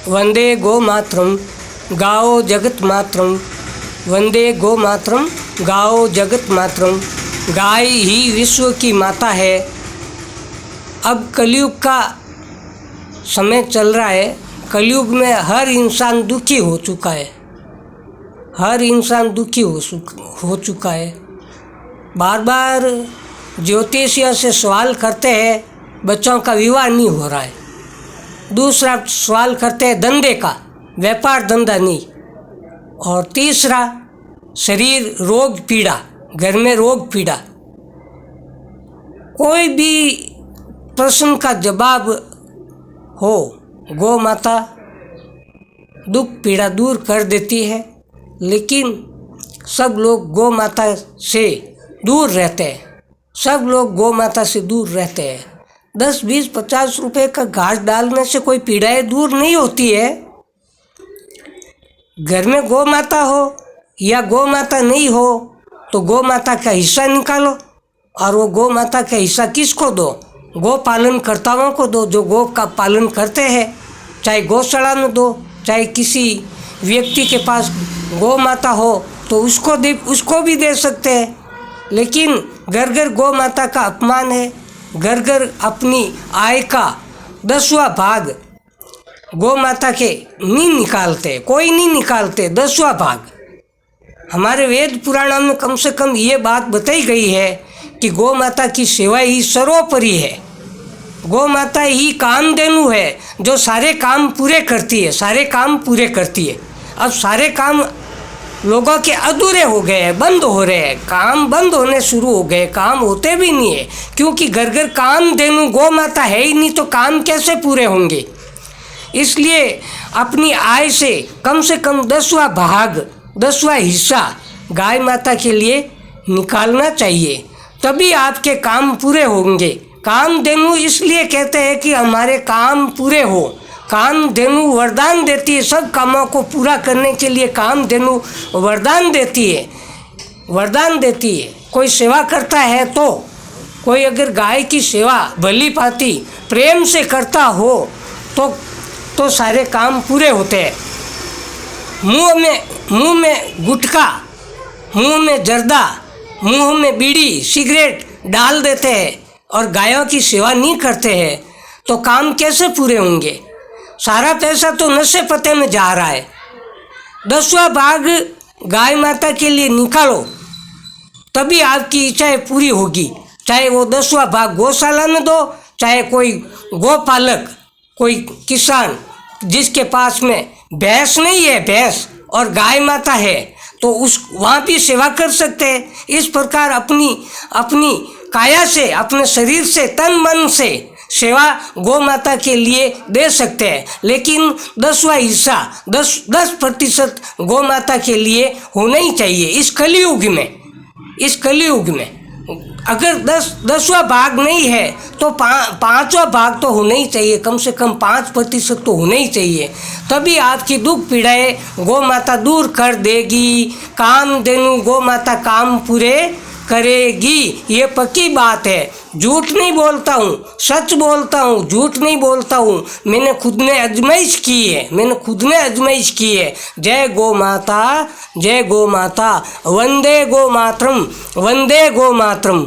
वंदे गो मातरम गाओ जगत मातरम, वंदे गो मातरम गाओ जगत मातरम। गाय ही विश्व की माता है। अब कलयुग का समय चल रहा है। कलयुग में हर इंसान दुखी हो चुका है, हर इंसान दुखी हो चुका है। बार बार ज्योतिषियों से सवाल करते हैं, बच्चों का विवाह नहीं हो रहा है। दूसरा सवाल करते हैं धंधे का, व्यापार धंधा नहीं। और तीसरा शरीर रोग पीड़ा, घर में रोग पीड़ा। कोई भी प्रश्न का जवाब हो, गौ माता दुख पीड़ा दूर कर देती है। लेकिन सब लोग गौ माता से दूर रहते हैं, सब लोग गौ माता से दूर रहते हैं। 10, 20, 50 रुपए का घास डालने से कोई पीड़ाएं दूर नहीं होती है। घर में गौ माता हो या गौ माता नहीं हो तो गौ माता का हिस्सा निकालो, और वो गौ माता का हिस्सा किसको दो? गौ पालन कर्ताओं को दो, जो गौ का पालन करते हैं। चाहे गौशाला में दो, चाहे किसी व्यक्ति के पास गौ माता हो तो उसको भी दे सकते हैं। लेकिन घर घर गौ माता का अपमान है। घर घर अपनी आय का 10वां भाग गौ माता के नहीं निकालते, कोई नहीं निकालते 10वां भाग। हमारे वेद पुराणों में कम से कम ये बात बताई गई है कि गौ माता की सेवा ही सर्वोपरि है। गौ माता ही कामधेनु है, जो सारे काम पूरे करती है, सारे काम पूरे करती है। अब सारे काम लोगों के अधूरे हो गए हैं, बंद हो रहे हैं, काम बंद होने शुरू हो गए, काम होते भी नहीं है। क्योंकि घर घर कामधेनु गौ माता है ही नहीं, तो काम कैसे पूरे होंगे? इसलिए अपनी आय से कम 10वां भाग, 10वां हिस्सा गाय माता के लिए निकालना चाहिए, तभी आपके काम पूरे होंगे। कामधेनु इसलिए कहते हैं कि हमारे काम पूरे हो। कामधेनु वरदान देती है, सब कामों को पूरा करने के लिए कामधेनु वरदान देती है, वरदान देती है। कोई सेवा करता है तो, कोई अगर गाय की सेवा भली भांति प्रेम से करता हो तो सारे काम पूरे होते हैं। मुंह में गुटखा, मुंह में जर्दा, मुंह में बीड़ी सिगरेट डाल देते हैं और गायों की सेवा नहीं करते हैं तो काम कैसे पूरे होंगे? सारा पैसा तो नशे पते में जा रहा है। 10वां भाग गाय माता के लिए निकालो, तभी आपकी इच्छाएं पूरी होगी। चाहे वो 10वां भाग गौशाला में दो, चाहे कोई गौपालक, कोई किसान जिसके पास में भैंस नहीं है, भैंस और गाय माता है, तो वहाँ भी सेवा कर सकते हैं। इस प्रकार अपनी काया से, अपने शरीर से, तन मन से सेवा गौ माता के लिए दे सकते हैं। लेकिन 10वां हिस्सा 10% गौ माता के लिए होना ही चाहिए इस कलयुग में। अगर 10वां भाग नहीं है तो 5वां भाग तो होना ही चाहिए, कम से कम 5% तो होना ही चाहिए। तभी आपकी दुख पीड़ाएं गौ माता दूर कर देगी। कामधेनु गौ माता काम पूरे करेगी, ये पक्की बात है। झूठ नहीं बोलता हूँ, सच बोलता हूँ, झूठ नहीं बोलता हूँ। मैंने खुद ने आजमाइश की है। जय गौ माता, जय गौ माता। वंदे गो मातरम, वंदे गो मातरम।